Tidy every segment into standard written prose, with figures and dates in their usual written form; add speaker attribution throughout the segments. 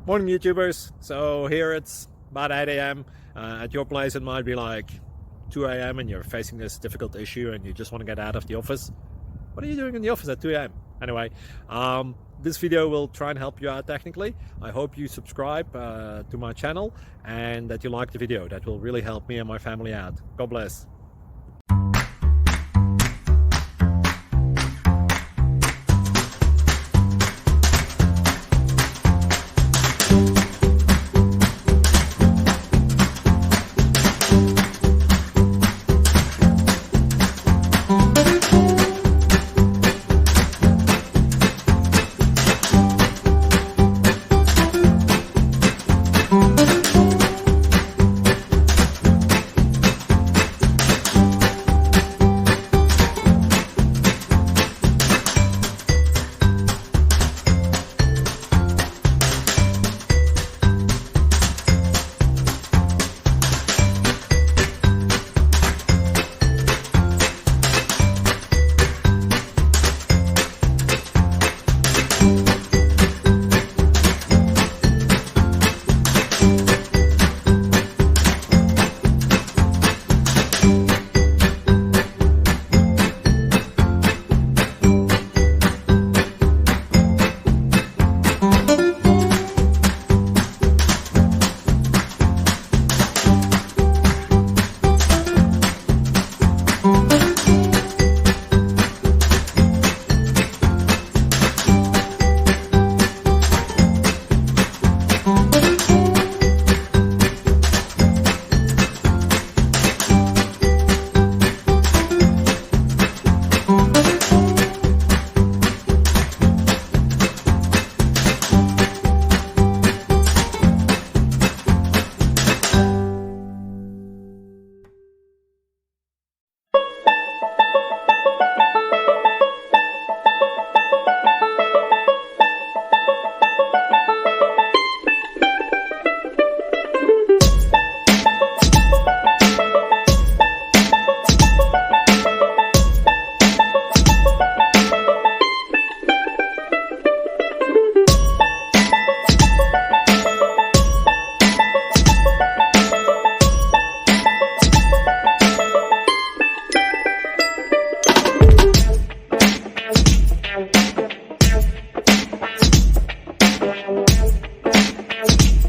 Speaker 1: Morning YouTubers. So here it's about 8 a.m. At your place it might be like 2 a.m. and you're facing this difficult issue and you just want to get out of the office. What are you doing in the office at 2 a.m.? Anyway, this video will try and help you out technically. I hope you subscribe to my channel and that you like the video. That will really help me and my family out. God bless.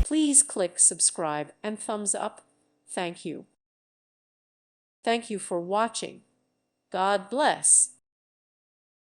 Speaker 2: Please click subscribe and thumbs up. Thank you. Thank you for watching. God bless.